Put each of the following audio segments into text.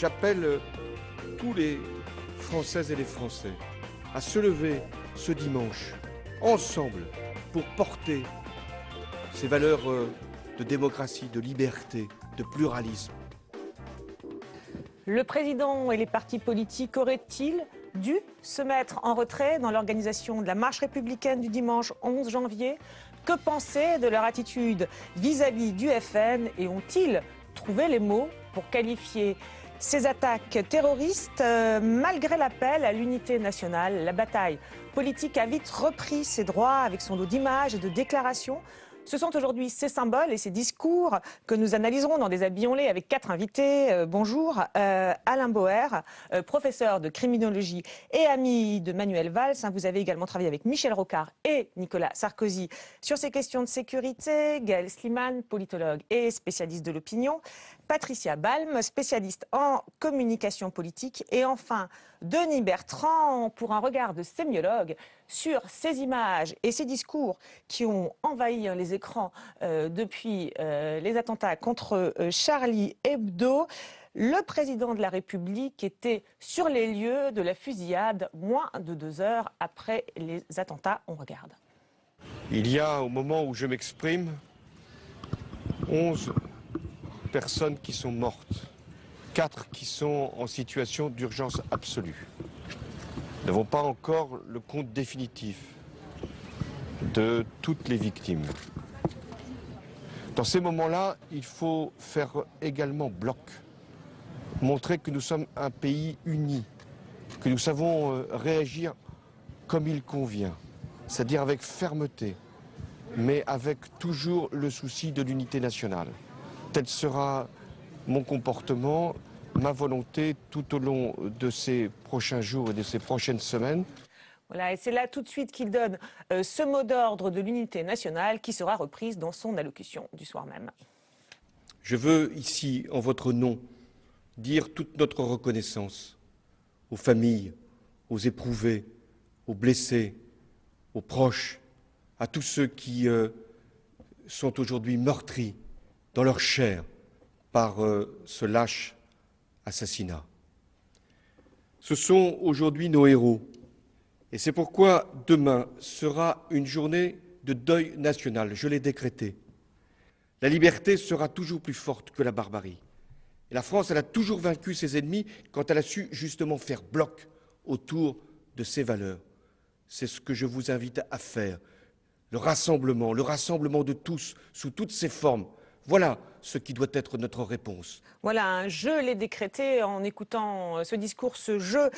J'appelle tous les Françaises et les Français à se lever ce dimanche, ensemble, pour porter ces valeurs de démocratie, de liberté, de pluralisme. Le président et les partis politiques auraient-ils dû se mettre en retrait dans l'organisation de la marche républicaine du dimanche 11 janvier? Que penser de leur attitude vis-à-vis du FN et ont-ils trouvé les mots pour qualifier ces attaques terroristes? Malgré l'appel à l'unité nationale, la bataille politique a vite repris ses droits avec son lot d'images et de déclarations. Ce sont aujourd'hui ces symboles et ces discours que nous analyserons dans Des Habillons-les avec 4 invités. Bonjour, Alain Boer, professeur de criminologie et ami de Manuel Valls. Vous avez également travaillé avec Michel Rocard et Nicolas Sarkozy sur ces questions de sécurité. Gaël Sliman, politologue et spécialiste de l'opinion. Patricia Balm, spécialiste en communication politique. Et enfin, Denis Bertrand, pour un regard de sémiologue sur ces images et ces discours qui ont envahi les écrans depuis les attentats contre Charlie Hebdo. Le président de la République était sur les lieux de la fusillade moins de 2 heures après les attentats. On regarde. Il y a, au moment où je m'exprime, 11 personnes qui sont mortes, 4 qui sont en situation d'urgence absolue. Nous n'avons pas encore le compte définitif de toutes les victimes. Dans ces moments-là, il faut faire également bloc, montrer que nous sommes un pays uni, que nous savons réagir comme il convient, c'est-à-dire avec fermeté, mais avec toujours le souci de l'unité nationale. Tel sera mon comportement, ma volonté tout au long de ces prochains jours et de ces prochaines semaines. Voilà, et c'est là tout de suite qu'il donne ce mot d'ordre de l'unité nationale qui sera reprise dans son allocution du soir même. Je veux ici, en votre nom, dire toute notre reconnaissance aux familles, aux éprouvés, aux blessés, aux proches, à tous ceux qui sont aujourd'hui meurtris dans leur chair par ce lâche assassinat. Ce sont aujourd'hui nos héros. Et c'est pourquoi demain sera une journée de deuil national. Je l'ai décrété. La liberté sera toujours plus forte que la barbarie. Et la France, elle a toujours vaincu ses ennemis quand elle a su justement faire bloc autour de ses valeurs. C'est ce que je vous invite à faire. Le rassemblement de tous, sous toutes ses formes. Voilà ce qui doit être notre réponse. Voilà, un jeu l'est décrété. En écoutant ce discours, ce jeu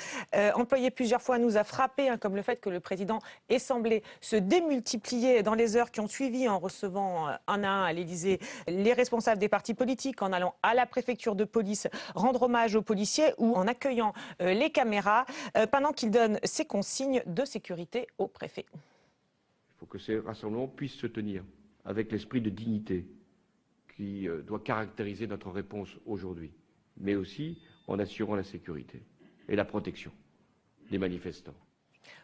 employé plusieurs fois nous a frappé, comme le fait que le président ait semblé se démultiplier dans les heures qui ont suivi en recevant un à un à l'Élysée les responsables des partis politiques, en allant à la préfecture de police rendre hommage aux policiers ou en accueillant les caméras pendant qu'il donne ses consignes de sécurité au préfet. Il faut que ces rassemblements puissent se tenir avec l'esprit de dignité qui doit caractériser notre réponse aujourd'hui, mais aussi en assurant la sécurité et la protection des manifestants.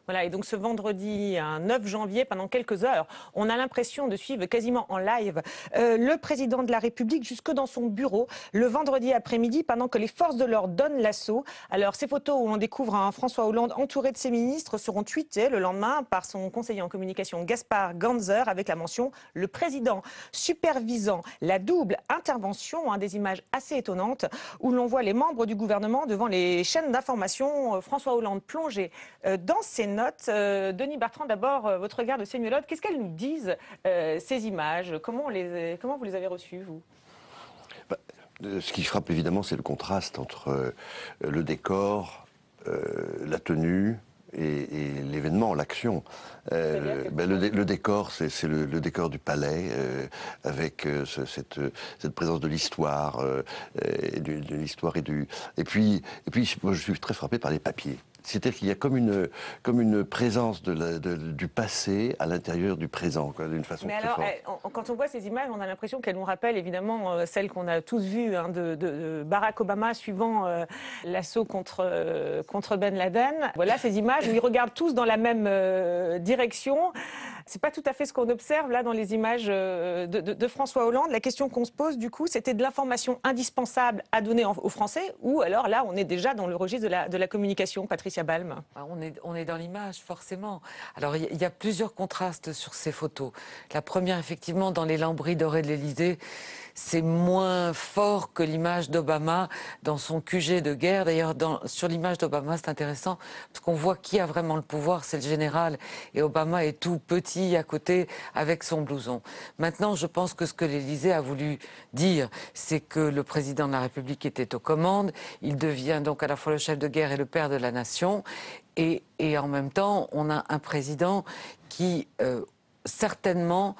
Voilà, et donc ce vendredi 9 janvier, pendant quelques heures, on a l'impression de suivre quasiment en live le président de la République jusque dans son bureau le vendredi après-midi pendant que les forces de l'ordre donnent l'assaut. Alors ces photos où on découvre un François Hollande entouré de ses ministres seront tweetées le lendemain par son conseiller en communication Gaspard Ganzer avec la mention « Le président supervisant la double intervention », des images assez étonnantes où l'on voit les membres du gouvernement devant les chaînes d'information, François Hollande plongé dans ses notes. Denis Bertrand, d'abord, votre regard de sémiologue, qu'est-ce qu'elles nous disent, ces images? Comment vous les avez reçues, vous? Ce qui frappe évidemment, c'est le contraste entre le décor, la tenue et l'événement, l'action. Le décor, c'est le décor du palais, avec cette présence de l'histoire, et puis moi, je suis très frappé par les papiers. C'est-à-dire qu'il y a comme une présence du passé à l'intérieur du présent, d'une façon très forte. Mais alors, quand on voit ces images, on a l'impression qu'elles nous rappellent évidemment celles qu'on a tous vues de Barack Obama suivant l'assaut contre Ben Laden. Voilà ces images où ils regardent tous dans la même direction. C'est pas tout à fait ce qu'on observe là dans les images de François Hollande. La question qu'on se pose du coup, c'était de l'information indispensable à donner aux Français, ou alors là, on est déjà dans le registre de la communication. Patricia Balme. On est dans l'image, forcément. Alors, il y a plusieurs contrastes sur ces photos. La première, effectivement, dans les lambris dorés de l'Élysée, c'est moins fort que l'image d'Obama dans son QG de guerre. D'ailleurs, sur l'image d'Obama, c'est intéressant, parce qu'on voit qui a vraiment le pouvoir, c'est le général. Et Obama est tout petit à côté avec son blouson. Maintenant, je pense que ce que l'Élysée a voulu dire, c'est que le président de la République était aux commandes. Il devient donc à la fois le chef de guerre et le père de la nation. Et en même temps, on a un président qui, certainement,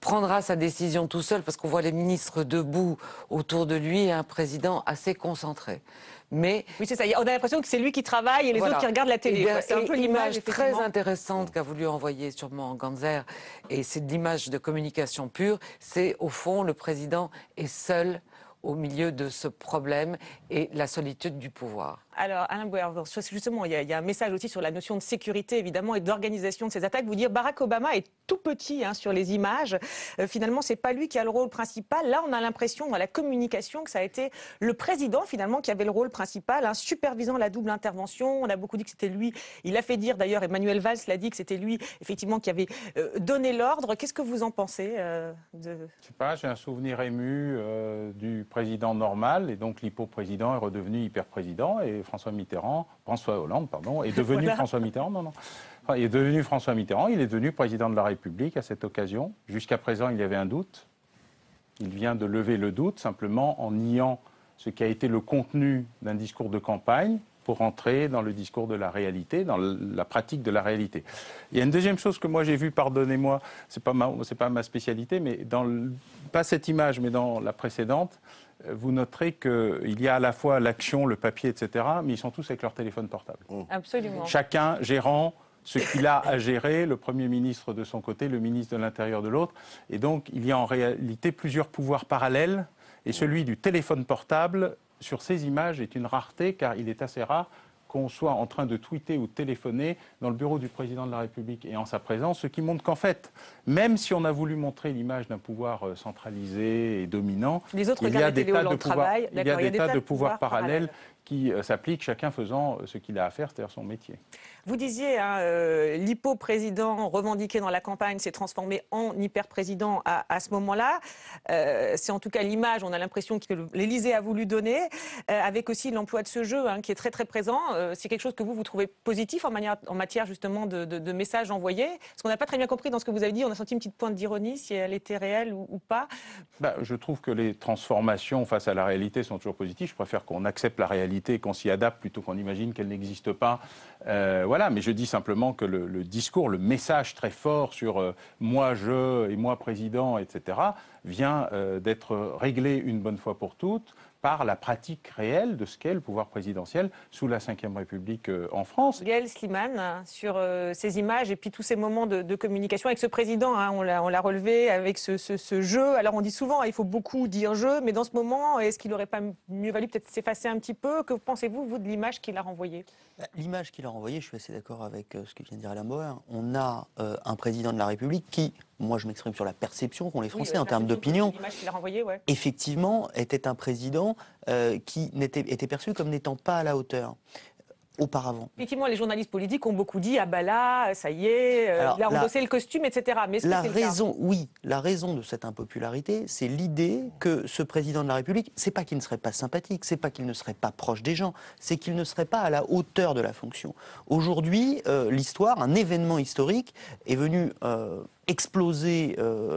prendra sa décision tout seul, parce qu'on voit les ministres debout autour de lui et un président assez concentré. Mais oui, c'est ça. On a l'impression que c'est lui qui travaille et les autres qui regardent la télé. C'est un peu l'image très intéressante qu'a voulu envoyer sûrement Ganzer, et c'est de l'image de communication pure. C'est au fond, le président est seul au milieu de ce problème et la solitude du pouvoir. Alors, Alain Bouer, justement, il y a un message aussi sur la notion de sécurité, évidemment, et d'organisation de ces attaques. Vous dire, Barack Obama est tout petit sur les images. Finalement, c'est pas lui qui a le rôle principal. Là, on a l'impression, dans la communication, que ça a été le président, finalement, qui avait le rôle principal, supervisant la double intervention. On a beaucoup dit que c'était lui. Il a fait dire, d'ailleurs, Emmanuel Valls l'a dit, que c'était lui, effectivement, qui avait donné l'ordre. Qu'est-ce que vous en pensez Je sais pas, j'ai un souvenir ému du président normal, et donc l'hypo-président est redevenu hyper-président, et François Hollande, est devenu voilà. François Mitterrand, il est devenu François Mitterrand, il est devenu président de la République à cette occasion. Jusqu'à présent, il y avait un doute. Il vient de lever le doute, simplement en niant ce qui a été le contenu d'un discours de campagne pour entrer dans le discours de la réalité, dans la pratique de la réalité. Il y a une deuxième chose que moi j'ai vue, pardonnez-moi, c'est pas ma spécialité, mais pas cette image, mais dans la précédente, vous noterez qu'il y a à la fois l'action, le papier, etc., mais ils sont tous avec leur téléphone portable. Absolument. Chacun gérant ce qu'il a à gérer, le Premier ministre de son côté, le ministre de l'Intérieur de l'autre. Et donc, il y a en réalité plusieurs pouvoirs parallèles. Et celui du téléphone portable, sur ces images, est une rareté, car il est assez rare qu'on soit en train de tweeter ou de téléphoner dans le bureau du président de la République et en sa présence, ce qui montre qu'en fait, même si on a voulu montrer l'image d'un pouvoir centralisé et dominant, il y a des tas de pouvoirs parallèles qui s'appliquent, chacun faisant ce qu'il a à faire, c'est-à-dire son métier. Vous disiez, l'hypo-président revendiqué dans la campagne s'est transformé en hyper-président à ce moment-là. C'est en tout cas l'image, on a l'impression que l'Élysée a voulu donner, avec aussi l'emploi de ce jeu qui est très très présent. C'est quelque chose que vous trouvez positif en matière justement de messages envoyés? Parce qu'on n'a pas très bien compris dans ce que vous avez dit, on a senti une petite pointe d'ironie, si elle était réelle ou pas. Je trouve que les transformations face à la réalité sont toujours positives. Je préfère qu'on accepte la réalité et qu'on s'y adapte plutôt qu'on imagine qu'elle n'existe pas. Voilà, mais je dis simplement que le discours, le message très fort sur moi, je et moi président, etc., vient d'être réglé une bonne fois pour toutes par la pratique réelle de ce qu'est le pouvoir présidentiel sous la Ve République en France. Gaël Slimane, sur ces images et puis tous ces moments de communication avec ce président, on l'a relevé avec ce jeu. Alors on dit souvent, il faut beaucoup dire jeu, mais dans ce moment, est-ce qu'il n'aurait pas mieux valu peut-être s'effacer un petit peu? Que pensez-vous, vous, de l'image qu'il a renvoyée? L'image qu'il a renvoyée, je suis assez d'accord avec ce que vient de dire Alain Bauer. On a un président de la République qui, moi je m'exprime sur la perception qu'ont les Français en termes d'opinion, effectivement était un président qui était perçu comme n'étant pas à la hauteur auparavant. Effectivement, les journalistes politiques ont beaucoup dit, ah bah là, ça y est, il a endossé le costume, etc. Mais la raison de cette impopularité, c'est l'idée que ce président de la République, c'est pas qu'il ne serait pas sympathique, c'est pas qu'il ne serait pas proche des gens, c'est qu'il ne serait pas à la hauteur de la fonction. Aujourd'hui, l'histoire, un événement historique est venu explosé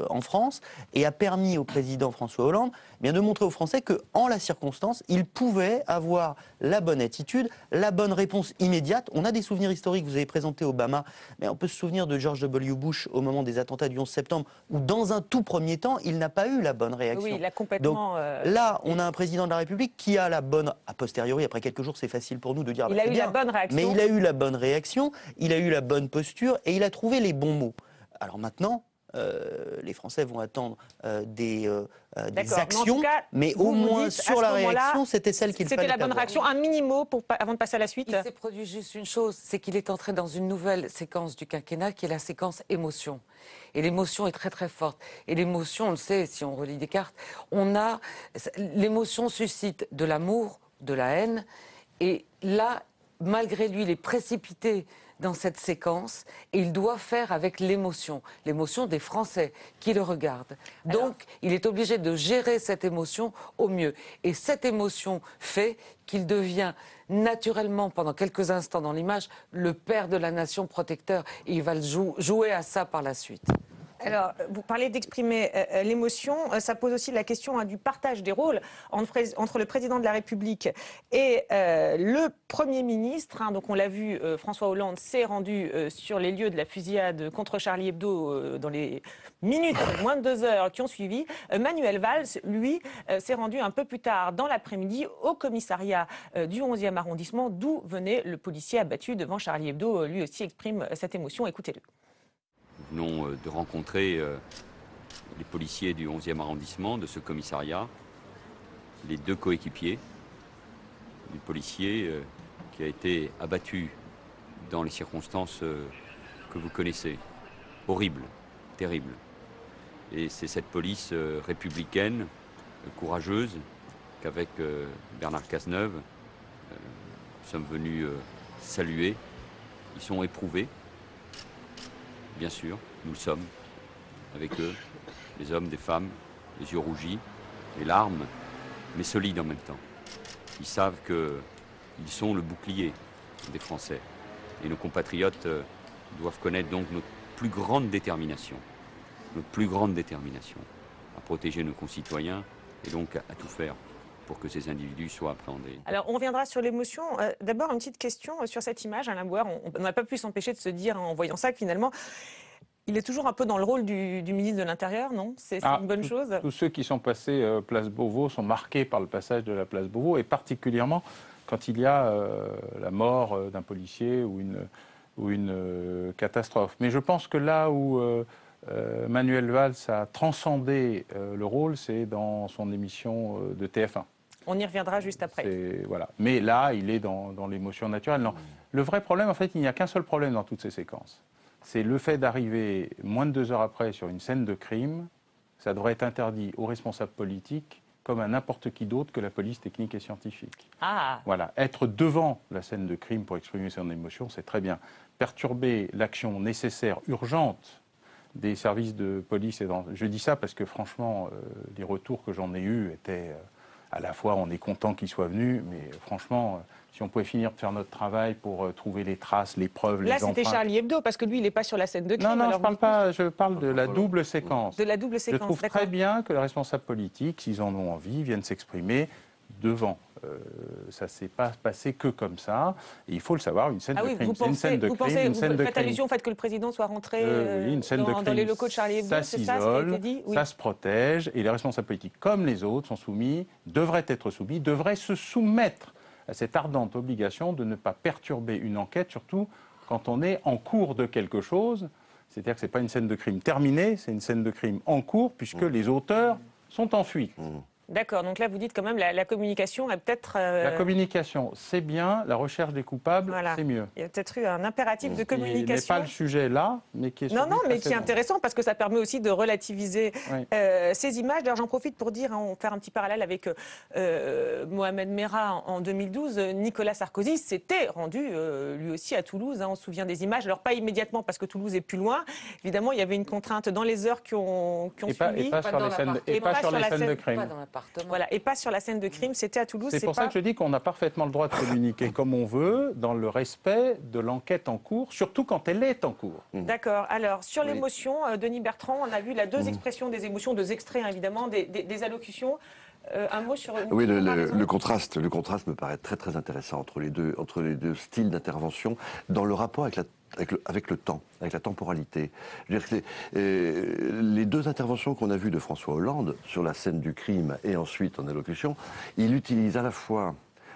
en France et a permis au président François Hollande de montrer aux Français qu'en la circonstance, il pouvait avoir la bonne attitude, la bonne réponse immédiate. On a des souvenirs historiques, vous avez présenté Obama, mais on peut se souvenir de George W. Bush au moment des attentats du 11 septembre, où dans un tout premier temps, il n'a pas eu la bonne réaction. Oui, il a complètement... Donc là, on a un président de la République qui a la bonne, a posteriori, après quelques jours, c'est facile pour nous de dire... Il a eu la bonne réaction. Mais il a eu la bonne réaction, il a eu la bonne posture et il a trouvé les bons mots. Alors maintenant, les Français vont attendre des D'accord. actions, mais vous au vous moins dites, à sur ce la moment-là, réaction, c'était celle qu'il fallait C'était la bonne avoir. réaction. Un mini-mot avant de passer à la suite. Il s'est produit juste une chose, c'est qu'il est entré dans une nouvelle séquence du quinquennat qui est la séquence émotion. Et l'émotion est très très forte. Et l'émotion, on le sait, si on relit Descartes, l'émotion suscite de l'amour, de la haine. Et là, malgré lui, il est précipité dans cette séquence et il doit faire avec l'émotion des Français qui le regardent. Donc, il est obligé de gérer cette émotion au mieux. Et cette émotion fait qu'il devient naturellement, pendant quelques instants dans l'image, le père de la nation protecteur. Et il va jouer à ça par la suite. Alors, vous parlez d'exprimer l'émotion. Ça pose aussi la question du partage des rôles entre le président de la République et le Premier ministre. Donc, on l'a vu, François Hollande s'est rendu sur les lieux de la fusillade contre Charlie Hebdo dans les minutes, moins de 2 heures qui ont suivi. Manuel Valls, lui, s'est rendu un peu plus tard dans l'après-midi au commissariat du 11e arrondissement, d'où venait le policier abattu devant Charlie Hebdo. Lui aussi exprime cette émotion. Écoutez-le. Nous venons de rencontrer les policiers du 11e arrondissement, de ce commissariat, les 2 coéquipiers du policier qui a été abattu dans les circonstances que vous connaissez. Horrible, terrible. Et c'est cette police républicaine, courageuse, qu'avec Bernard Cazeneuve, nous sommes venus saluer. Ils sont éprouvés. Bien sûr, nous le sommes, avec eux, des hommes, des femmes, les yeux rougis, les larmes, mais solides en même temps. Ils savent qu'ils sont le bouclier des Français. Et nos compatriotes doivent connaître donc notre plus grande détermination à protéger nos concitoyens et donc à tout faire pour que ces individus soient appréhendés. Alors, on reviendra sur l'émotion. D'abord, une petite question sur cette image. Alain Bouard, on n'a pas pu s'empêcher de se dire, en voyant ça, que finalement, il est toujours un peu dans le rôle du ministre de l'Intérieur, non? C'est une bonne chose? Tous ceux qui sont passés place Beauvau sont marqués par le passage de la place Beauvau, et particulièrement quand il y a la mort d'un policier ou une catastrophe. Mais je pense que là où Manuel Valls a transcendé le rôle, c'est dans son émission de TF1. On y reviendra juste après. Voilà. Mais là, il est dans l'émotion naturelle. Non. Le vrai problème, en fait, il n'y a qu'un seul problème dans toutes ces séquences. C'est le fait d'arriver moins de 2 heures après sur une scène de crime. Ça devrait être interdit aux responsables politiques comme à n'importe qui d'autre que la police technique et scientifique. Ah. Voilà. Être devant la scène de crime pour exprimer son émotion, c'est très bien. Perturber l'action nécessaire, urgente, des services de police. Je dis ça parce que franchement, les retours que j'en ai eus étaient à la fois, on est content qu'ils soient venus, mais franchement, si on pouvait finir de faire notre travail pour trouver les traces, les preuves, les empreintes. Là, c'était Charlie Hebdo, parce que lui, il n'est pas sur la scène de crime. Non, je parle de la double séquence. De la double séquence, je trouve très bien que les responsables politiques, s'ils en ont envie, viennent s'exprimer devant. Ça ne s'est pas passé que comme ça. Et il faut le savoir, une scène de crime, c'est une scène de crime. Vous faites allusion au fait que le président soit rentré dans les locaux de Charlie Hebdo, ça c'est ça ce qui a été dit? Oui. Ça se protège, et les responsables politiques, comme les autres, sont soumis, devraient être soumis, devraient se soumettre à cette ardente obligation de ne pas perturber une enquête, surtout quand on est en cours de quelque chose. C'est-à-dire que ce n'est pas une scène de crime terminée, c'est une scène de crime en cours, puisque les auteurs sont en fuite. D'accord, donc là vous dites quand même la communication est peut-être... La communication, c'est bien, la recherche des coupables, voilà. C'est mieux. Il y a peut-être eu un impératif de communication. Ce n'est pas le sujet là, mais qui est... Non, mais qui est intéressant parce que ça permet aussi de relativiser ces images. D'ailleurs, j'en profite pour dire, on va faire un petit parallèle avec Mohamed Merah en 2012. Nicolas Sarkozy s'était rendu lui aussi à Toulouse, on se souvient des images. Alors pas immédiatement parce que Toulouse est plus loin. Évidemment, il y avait une contrainte dans les heures qui ont suivi. Et pas sur les scènes de crime. Voilà, et pas sur la scène de crime, c'était à Toulouse. C'est pour ça que je dis qu'on a parfaitement le droit de communiquer comme on veut, dans le respect de l'enquête en cours, surtout quand elle est en cours. D'accord. Alors, sur l'émotion, Denis Bertrand, on a vu là 2 expressions des émotions, 2 extraits évidemment, des allocutions. Un mot sur... Oui, le contraste me paraît très très intéressant entre les deux styles d'intervention dans le rapport avec le temps, avec la temporalité. Je veux dire que les 2 interventions qu'on a vues de François Hollande sur la scène du crime et ensuite en allocution, il utilise à la fois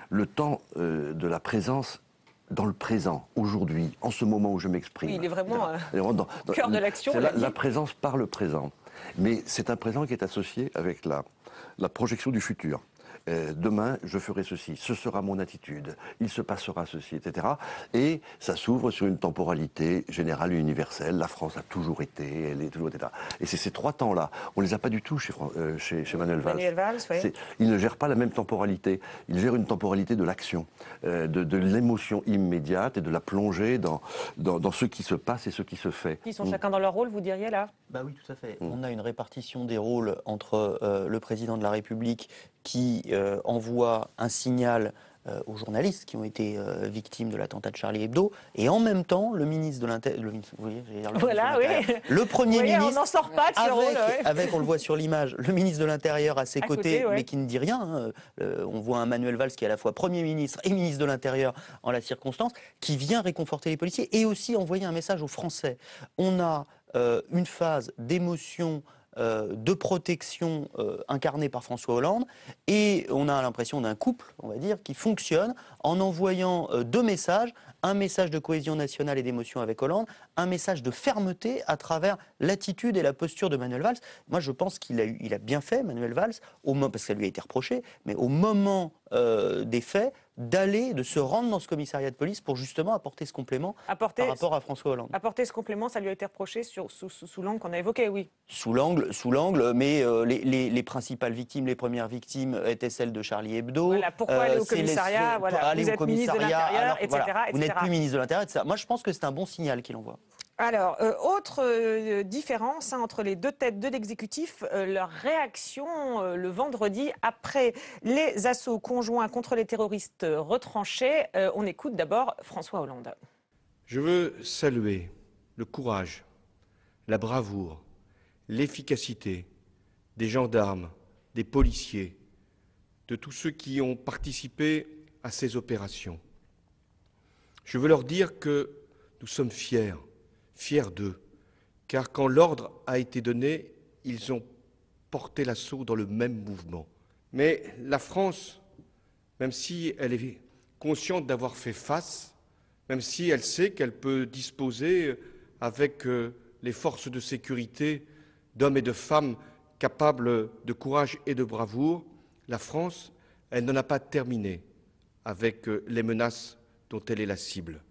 le temps de la présence dans le présent, aujourd'hui, en ce moment où je m'exprime. Oui, il est vraiment au cœur de l'action. C'est la présence par le présent. Mais c'est un présent qui est associé avec la projection du futur. Demain, je ferai ceci, ce sera mon attitude, il se passera ceci, etc. Et ça s'ouvre sur une temporalité générale et universelle. La France a toujours été, elle est toujours été là. Et c'est ces 3 temps-là. On ne les a pas du tout chez Manuel Valls. Manuel Valls, oui. Il ne gère pas la même temporalité. Il gère une temporalité de l'action, de l'émotion immédiate et de la plongée dans ce qui se passe et ce qui se fait. Ils sont chacun dans leur rôle, vous diriez, là? Bah oui, tout à fait. On a une répartition des rôles entre le président de la République qui envoie un signal aux journalistes qui ont été victimes de l'attentat de Charlie Hebdo, et en même temps, le ministre de l'Intérieur, Voilà, oui. Le Premier ministre, on n'en sort pas de ce rôle. avec, on le voit sur l'image, le ministre de l'Intérieur à ses côtés, ouais. mais qui ne dit rien. Hein. On voit un Manuel Valls qui est à la fois Premier ministre et ministre de l'Intérieur en la circonstance, qui vient réconforter les policiers et aussi envoyer un message aux Français. On a une phase d'émotion, de protection incarnée par François Hollande, et on a l'impression d'un couple, on va dire, qui fonctionne en envoyant 2 messages, un message de cohésion nationale et d'émotion avec Hollande, un message de fermeté à travers l'attitude et la posture de Manuel Valls. Moi, je pense qu'il a bien fait, Manuel Valls, parce que ça lui a été reproché, mais au moment des faits, de se rendre dans ce commissariat de police pour justement apporter ce complément par rapport à François Hollande. Apporter ce complément, ça lui a été reproché sous l'angle qu'on a évoqué, oui. Sous l'angle, mais les principales victimes, les premières victimes étaient celles de Charlie Hebdo. Voilà, pourquoi aller au commissariat, aller au ministre de l'Intérieur, etc. Vous n'êtes plus ministre de l'Intérieur, etc. Moi, je pense que c'est un bon signal qu'il envoie. Alors, autre différence entre les 2 têtes de l'exécutif, leur réaction le vendredi après les assauts conjoints contre les terroristes retranchés. On écoute d'abord François Hollande. Je veux saluer le courage, la bravoure, l'efficacité des gendarmes, des policiers, de tous ceux qui ont participé à ces opérations. Je veux leur dire que nous sommes fiers d'eux, car quand l'ordre a été donné, ils ont porté l'assaut dans le même mouvement. Mais la France, même si elle est consciente d'avoir fait face, même si elle sait qu'elle peut disposer avec les forces de sécurité d'hommes et de femmes capables de courage et de bravoure, la France, elle n'en a pas terminé avec les menaces dont elle est la cible.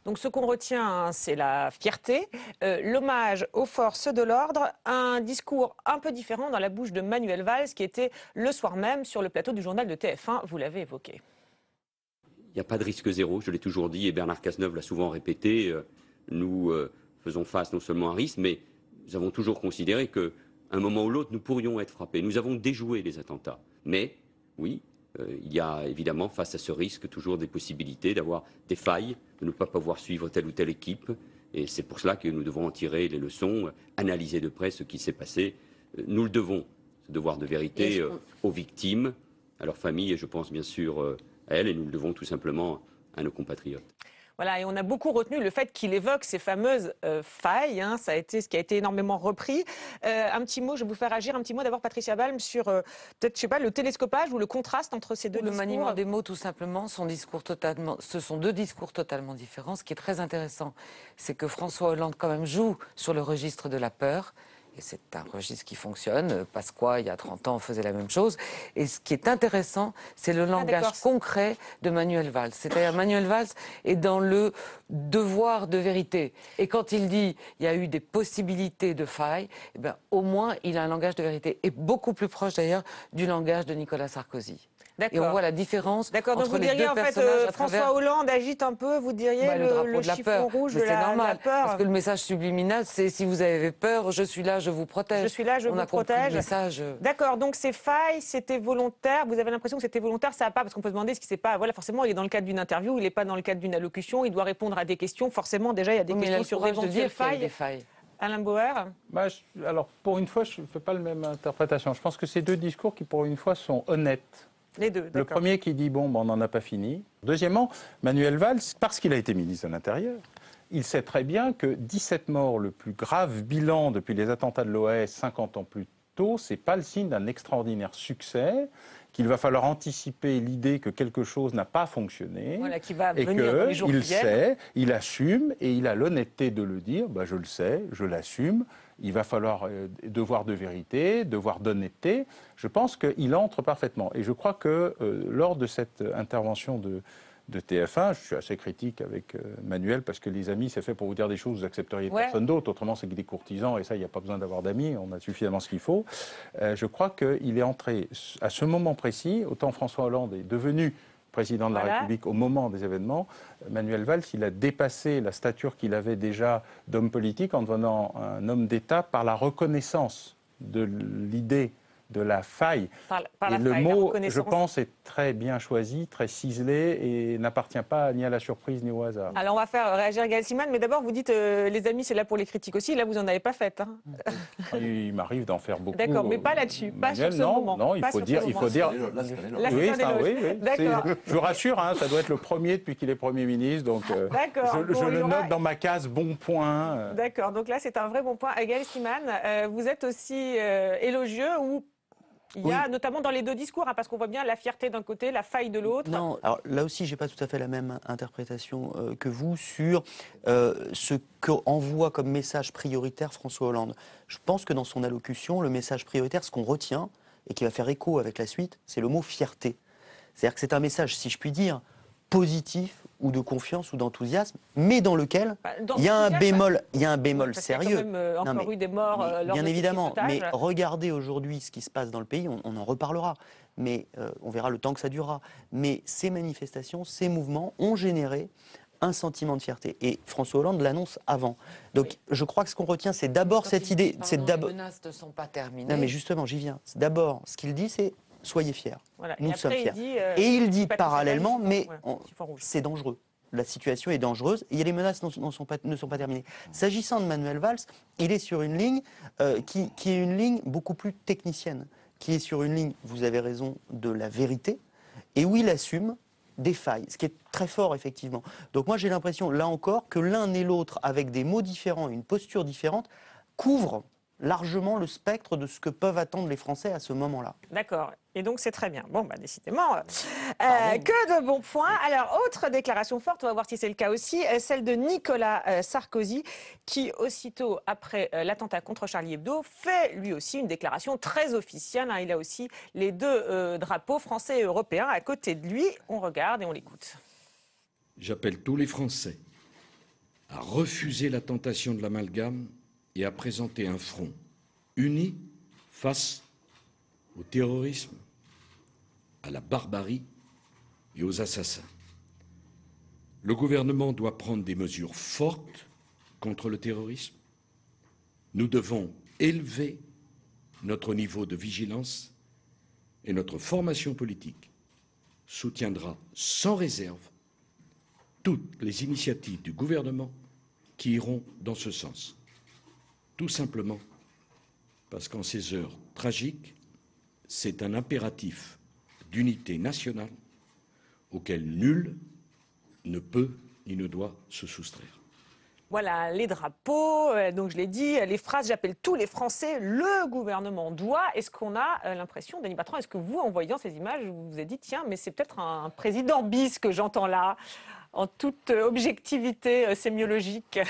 Donc ce qu'on retient, c'est la fierté, l'hommage aux forces de l'ordre, un discours un peu différent dans la bouche de Manuel Valls, qui était le soir même sur le plateau du journal de TF1, vous l'avez évoqué. Il n'y a pas de risque zéro, je l'ai toujours dit, et Bernard Cazeneuve l'a souvent répété. Nous faisons face non seulement à un risque, mais nous avons toujours considéré qu'à un moment ou l'autre, nous pourrions être frappés. Nous avons déjoué les attentats. Mais, oui, il y a évidemment, face à ce risque, toujours des possibilités d'avoir des failles, de ne pas pouvoir suivre telle ou telle équipe. Et c'est pour cela que nous devons en tirer les leçons, analyser de près ce qui s'est passé. Nous le devons, ce devoir de vérité, aux victimes, à leurs familles, et je pense bien sûr à elles, et nous le devons tout simplement à nos compatriotes. Voilà, et on a beaucoup retenu le fait qu'il évoque ces fameuses failles, hein, ça a été ce qui a été énormément repris. Un petit mot, je vais vous faire agir, un petit mot d'abord Patricia Balm sur peut-être, je sais pas, le télescopage ou le contraste entre ces deux discours. Le maniement des mots, tout simplement, ce sont 2 discours totalement différents. Ce qui est très intéressant, c'est que François Hollande quand même joue sur le registre de la peur. Et c'est un registre qui fonctionne. Pasqua, il y a 30 ans, faisait la même chose. Et ce qui est intéressant, c'est le langage concret de Manuel Valls. C'est-à-dire, Manuel Valls est dans le devoir de vérité. Et quand il dit il y a eu des possibilités de failles, eh ben, au moins, il a un langage de vérité. Et beaucoup plus proche, d'ailleurs, du langage de Nicolas Sarkozy. Et on voit la différence donc entre vous les diriez, deux en fait, personnages François Hollande agite un peu, vous diriez, le drapeau le de la chiffon peur. rouge Mais de la normal, peur. parce que le message subliminal, c'est si vous avez peur, je suis là, je vous protège. Je suis là, je vous protège. D'accord, donc ces failles, c'était volontaire. Vous avez l'impression que c'était volontaire, ça n'a pas, parce qu'on peut se demander ce qui s'est pas. Voilà, forcément, il est dans le cadre d'une interview, il n'est pas dans le cadre d'une allocution, il doit répondre à des questions. Forcément, déjà, il y a des questions sur d'éventuelles failles. Alain Bauer. Alors, pour une fois, je ne fais pas la même interprétation. Je pense que ces 2 discours qui, pour une fois, sont honnêtes. Les 2, le premier qui dit, on n'en a pas fini. Deuxièmement, Manuel Valls, parce qu'il a été ministre de l'Intérieur, il sait très bien que 17 morts, le plus grave bilan depuis les attentats de l'OAS 50 ans plus tôt, ce n'est pas le signe d'un extraordinaire succès, qu'il va falloir anticiper l'idée que quelque chose n'a pas fonctionné, Voilà, qui va et venir dans les jours qui qu'il viennent. sait, il assume, et il a l'honnêteté de le dire, bah, je le sais, je l'assume, il va falloir devoir de vérité, devoir d'honnêteté. Je pense qu'il entre parfaitement. Et je crois que lors de cette intervention de TF1, je suis assez critique avec Manuel, parce que les amis, c'est fait pour vous dire des choses, vous accepteriez personne d'autre. Autrement, c'est que des courtisans, et ça, il n'y a pas besoin d'avoir d'amis, on a suffisamment ce qu'il faut. Je crois qu'il est entré à ce moment précis, autant François Hollande est devenu président de la République au moment des événements, Manuel Valls, il a dépassé la stature qu'il avait déjà d'homme politique en devenant un homme d'État par la reconnaissance de l'idée de la faille. Et le mot, je pense, est très bien choisi, très ciselé et n'appartient pas ni à la surprise ni au hasard. Alors on va faire réagir Gaël Siman, mais d'abord vous dites les amis c'est là pour les critiques aussi, là vous n'en avez pas fait. Hein. Il m'arrive d'en faire beaucoup. D'accord, mais pas là-dessus, pas sur ce moment. Non, il faut dire. Là, c'est un éloge. Oui, oui. D'accord. je vous rassure, hein, ça doit être le premier depuis qu'il est Premier ministre, donc je le note dans ma case bon point. D'accord, donc là c'est un vrai bon point. Gaël Siman, vous êtes aussi élogieux ou il y a notamment dans les deux discours, hein, parce qu'on voit bien la fierté d'un côté, la faille de l'autre. Non, alors là aussi, j'ai pas tout à fait la même interprétation que vous sur ce qu'envoie comme message prioritaire François Hollande. Je pense que dans son allocution, le message prioritaire, ce qu'on retient et qui va faire écho avec la suite, c'est le mot fierté. C'est-à-dire que c'est un message, si je puis dire, positif ou de confiance ou d'enthousiasme, mais dans lequel il y a un bémol, sérieux. Il y a quand même encore eu des morts lors bien de évidemment, ce mais regardez aujourd'hui ce qui se passe dans le pays, on en reparlera, mais on verra le temps que ça durera. Mais ces manifestations, ces mouvements ont généré un sentiment de fierté. Et François Hollande l'annonce avant. Donc je crois que ce qu'on retient, c'est d'abord cette idée. Les menaces ne sont pas terminées. Non mais justement, j'y viens. D'abord, ce qu'il dit, c'est soyez fiers. Voilà. Nous sommes fiers. Et il dit parallèlement, mais c'est dangereux. La situation est dangereuse et les menaces ne sont pas terminées. S'agissant de Manuel Valls, il est sur une ligne qui est une ligne beaucoup plus technicienne, qui est sur une ligne, vous avez raison, de la vérité, et où il assume des failles, ce qui est très fort effectivement. Donc moi j'ai l'impression, là encore, que l'un et l'autre, avec des mots différents et une posture différente, couvrent largement le spectre de ce que peuvent attendre les Français à ce moment-là. D'accord. Et donc c'est très bien. Bon, bah, décidément, que de bons points. Alors, autre déclaration forte, on va voir si c'est le cas aussi, celle de Nicolas Sarkozy, qui aussitôt après l'attentat contre Charlie Hebdo, fait lui aussi une déclaration très officielle. Hein. Il a aussi les deux drapeaux français et européens à côté de lui. On regarde et on l'écoute. J'appelle tous les Français à refuser la tentation de l'amalgame et à présenter un front uni face au terrorisme, à la barbarie et aux assassins. Le gouvernement doit prendre des mesures fortes contre le terrorisme. Nous devons élever notre niveau de vigilance et notre formation politique soutiendra sans réserve toutes les initiatives du gouvernement qui iront dans ce sens. Tout simplement parce qu'en ces heures tragiques, c'est un impératif d'unité nationale auquel nul ne peut ni ne doit se soustraire. Voilà, les drapeaux, donc je l'ai dit, les phrases, j'appelle tous les Français, le gouvernement doit. Est-ce qu'on a l'impression, Denis Batran, est-ce que vous, en voyant ces images, vous vous êtes dit, tiens, mais c'est peut-être un président bis que j'entends là, en toute objectivité sémiologique?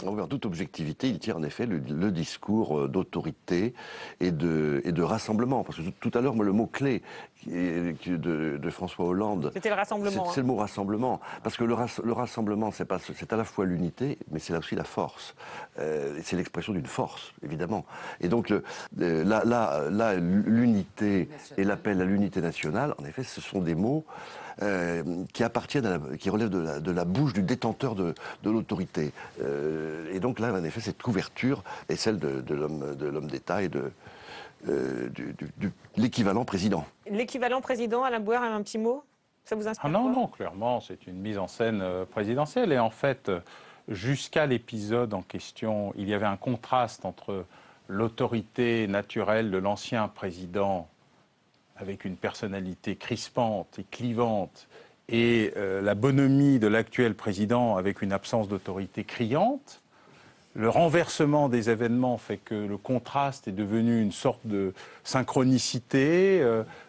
En toute objectivité, il tient en effet le discours d'autorité et de rassemblement. Parce que tout à l'heure, le mot-clé de François Hollande... C'était le rassemblement. C'est le mot rassemblement. Parce que le rassemblement, c'est à la fois l'unité, mais c'est aussi la force. C'est l'expression d'une force, évidemment. Et donc, là, l'unité et l'appel à l'unité nationale, en effet, ce sont des mots qui relèvent de la bouche du détenteur de l'autorité. Et donc là, en effet, cette couverture est celle de l'homme d'État et de l'équivalent président. L'équivalent président, Alain Bouer, un petit mot? Ça vous inspire? Non, clairement, c'est une mise en scène présidentielle. Et en fait, jusqu'à l'épisode en question, il y avait un contraste entre l'autorité naturelle de l'ancien président avec une personnalité crispante et clivante, et la bonhomie de l'actuel président avec une absence d'autorité criante. le renversement des événements fait que le contraste est devenu une sorte de synchronicité,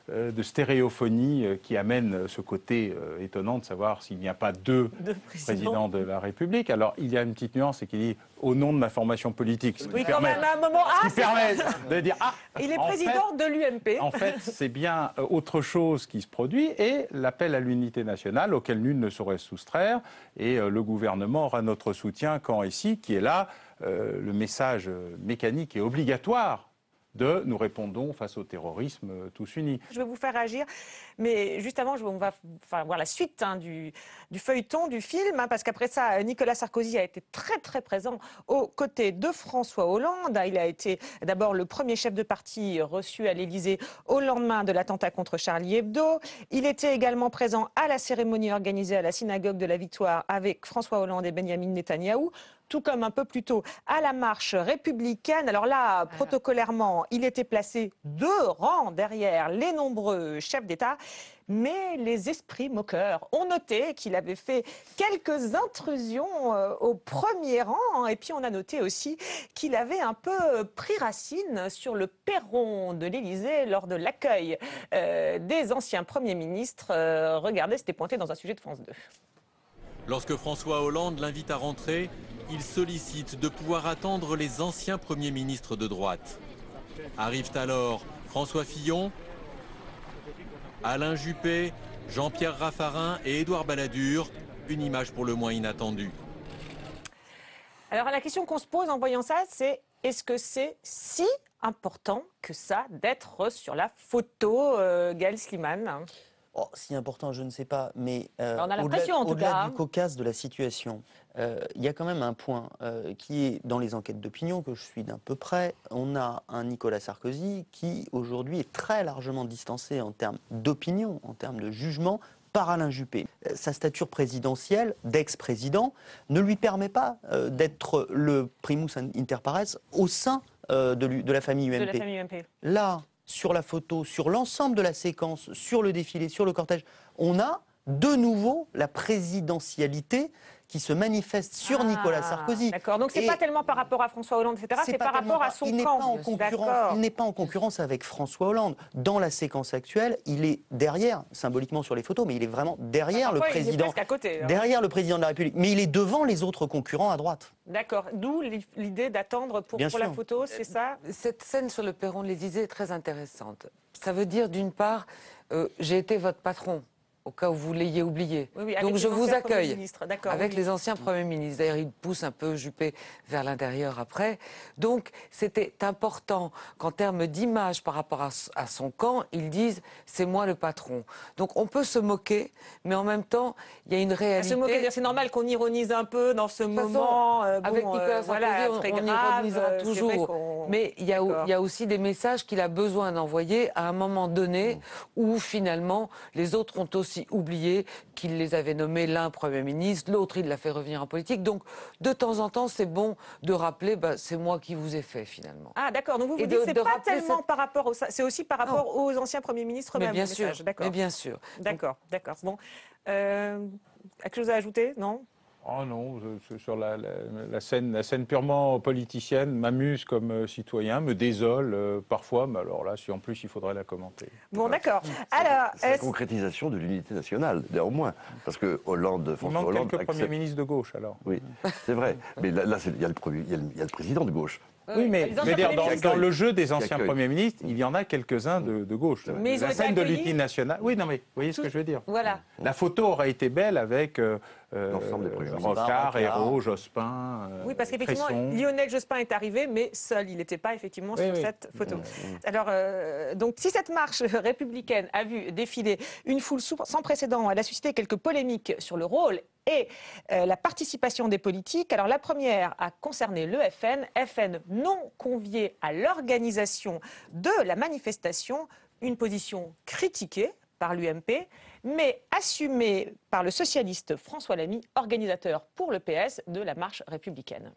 de stéréophonie qui amène ce côté étonnant de savoir s'il n'y a pas deux présidents de la République. Alors, il y a une petite nuance, c'est qu'il dit « au nom de ma formation politique ». Oui, quand même, à un moment, ce qui permet de dire « ah ». Il est président de l'UMP. En fait, c'est bien autre chose qui se produit et l'appel à l'unité nationale auquel nul ne saurait se soustraire. Et le gouvernement aura notre soutien quand et si, qui est là, le message mécanique et obligatoire de nous répondons face au terrorisme tous unis. Je vais vous faire réagir, mais juste avant, on va voir la suite du feuilleton, du film, parce qu'après ça, Nicolas Sarkozy a été très très présent aux côtés de François Hollande. Il a été d'abord le premier chef de parti reçu à l'Élysée au lendemain de l'attentat contre Charlie Hebdo. Il était également présent à la cérémonie organisée à la synagogue de la Victoire avec François Hollande et Benyamin Netanyahou, tout comme un peu plus tôt à la marche républicaine. Alors là, protocolairement, il était placé 2 rangs derrière les nombreux chefs d'État. Mais les esprits moqueurs ont noté qu'il avait fait quelques intrusions au premier rang. Et puis on a noté aussi qu'il avait un peu pris racine sur le perron de l'Élysée lors de l'accueil des anciens premiers ministres. Regardez, c'était pointé dans un sujet de France 2. Lorsque François Hollande l'invite à rentrer, il sollicite de pouvoir attendre les anciens premiers ministres de droite. Arrivent alors François Fillon, Alain Juppé, Jean-Pierre Raffarin et Édouard Balladur. Une image pour le moins inattendue. Alors la question qu'on se pose en voyant ça, c'est est-ce que c'est si important que ça d'être sur la photo, Gaël Slimane? Oh, si important, je ne sais pas, mais on a l'impression, en tout cas, au-delà du cocasse de la situation, il y a quand même un point qui est dans les enquêtes d'opinion que je suis d'un peu près. On a un Nicolas Sarkozy qui aujourd'hui est très largement distancé en termes d'opinion, en termes de jugement, par Alain Juppé. Sa stature présidentielle d'ex-président ne lui permet pas d'être le primus inter pares au sein de la famille UMP. De la famille UMP. Là, sur la photo, sur l'ensemble de la séquence, sur le défilé, sur le cortège, on a de nouveau la présidentialité qui se manifeste sur Nicolas Sarkozy. D'accord, donc c'est pas tellement par rapport à François Hollande, etc., c'est par rapport à son camp. Il n'est pas en concurrence avec François Hollande. Dans la séquence actuelle, il est derrière, symboliquement sur les photos, mais il est vraiment derrière le président. Il est presque à côté, hein. Derrière le président de la République. Mais il est devant les autres concurrents à droite. D'accord, d'où l'idée d'attendre pour la photo, c'est ça? Cette scène sur le perron de l'Élysée est très intéressante. Ça veut dire, d'une part, j'ai été votre patron, au cas où vous l'ayez oublié. Oui, donc je vous accueille avec oui. les anciens premiers ministres. D'ailleurs, il pousse un peu Juppé vers l'intérieur après. Donc c'était important qu'en termes d'image par rapport à son camp, ils disent « c'est moi le patron ». Donc on peut se moquer, mais en même temps, il y a une réalité. Se moquer, c'est normal qu'on ironise un peu dans ce moment. Avec Nicolas Sarkozy, on ironisera toujours. Mais il y a aussi des messages qu'il a besoin d'envoyer à un moment donné où finalement les autres ont aussi oublié qu'il les avait nommés l'un Premier ministre, l'autre il l'a fait revenir en politique. Donc de temps en temps c'est bon de rappeler c'est moi qui vous ai fait finalement. Ah d'accord, donc vous dites c'est pas tellement par rapport c'est aussi par rapport aux anciens Premiers ministres eux-mêmes. Bien sûr, mais bien sûr. D'accord, d'accord. Bon, quelque chose à ajouter, non? Oh non, sur la scène purement politicienne m'amuse comme citoyen, me désole parfois, mais alors là, si en plus il faudrait la commenter. Bon, d'accord. Alors, c'est la concrétisation de l'unité nationale, néanmoins, parce que François Hollande... Il manque quelques premiers ministres de gauche, alors. Oui, c'est vrai, mais là, il y a le président de gauche. Oui, mais dans le jeu des anciens premiers ministres, il y en a quelques-uns de gauche. Mais la scène de l'unité nationale... Oui, non, mais vous voyez ce que je veux dire. Voilà. La photo aurait été belle avec Rocard, Ayrault, Jospin, oui, parce qu'effectivement, Lionel Jospin est arrivé, mais seul. Il n'était pas effectivement sur cette photo. Alors, donc, si cette marche républicaine a vu défiler une foule sans précédent, elle a suscité quelques polémiques sur le rôle et la participation des politiques. Alors la première a concerné le FN non convié à l'organisation de la manifestation, une position critiquée par l'UMP, mais assumée par le socialiste François Lamy, organisateur pour le PS de la marche républicaine.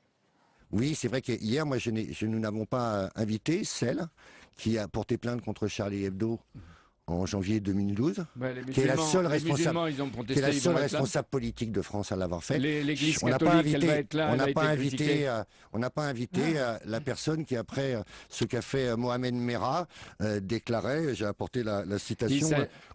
Oui, c'est vrai qu'hier, nous n'avons pas invité celle qui a porté plainte contre Charlie Hebdo en janvier 2012, qui est la seule responsable politique de France à l'avoir fait. L'Église On n'a pas catholique, elle va invité, être là, on elle a n'a été pas critiquée. invité, on n'a pas invité la personne qui, après ce qu'a fait Mohamed Merah, déclarait, j'ai apporté la citation,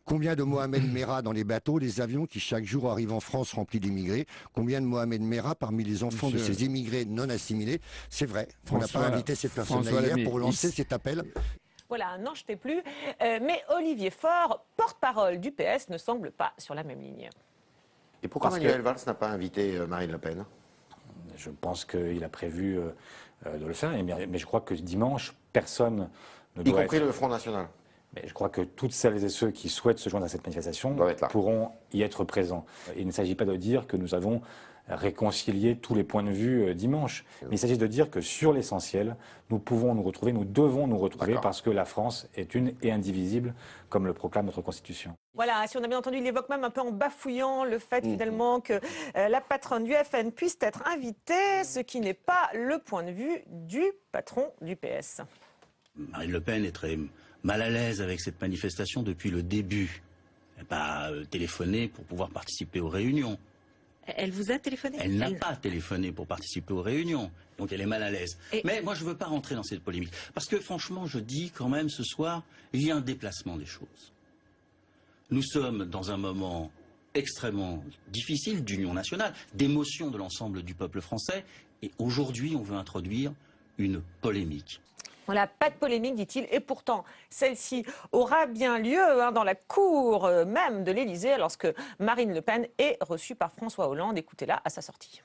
combien de Mohamed Merah dans les bateaux, les avions qui chaque jour arrivent en France remplis d'immigrés, combien de Mohamed Merah parmi les enfants de ces immigrés non assimilés. C'est vrai, on n'a pas invité cette personne hier pour lancer cet appel. Voilà, n'en jetez plus. Mais Olivier Faure, porte-parole du PS, ne semble pas sur la même ligne. Et pourquoi Manuel Valls n'a pas invité Marine Le Pen? Je pense qu'il a prévu de le faire, mais je crois que dimanche, personne ne doit Y compris le Front National. Mais je crois que toutes celles et ceux qui souhaitent se joindre à cette manifestation pourront y être présents. Il ne s'agit pas de dire que nous avons réconcilié tous les points de vue dimanche, mais il s'agit de dire que sur l'essentiel, nous pouvons nous retrouver, nous devons nous retrouver parce que la France est une et indivisible, comme le proclame notre Constitution. Voilà, si on a bien entendu, il évoque même un peu en bafouillant le fait finalement que la patronne du FN puisse être invitée, ce qui n'est pas le point de vue du patron du PS. Marine Le Pen est très mal à l'aise avec cette manifestation depuis le début. Elle n'a pas téléphoné pour pouvoir participer aux réunions. Elle vous a téléphoné? Elle n'a pas téléphoné pour participer aux réunions, donc elle est mal à l'aise. Mais moi, je ne veux pas rentrer dans cette polémique, parce que franchement, je dis quand même ce soir, il y a un déplacement des choses. Nous sommes dans un moment extrêmement difficile d'union nationale, d'émotion de l'ensemble du peuple français, et aujourd'hui, on veut introduire une polémique. Voilà, pas de polémique, dit-il, et pourtant, celle-ci aura bien lieu dans la cour même de l'Élysée lorsque Marine Le Pen est reçue par François Hollande. Écoutez-la à sa sortie.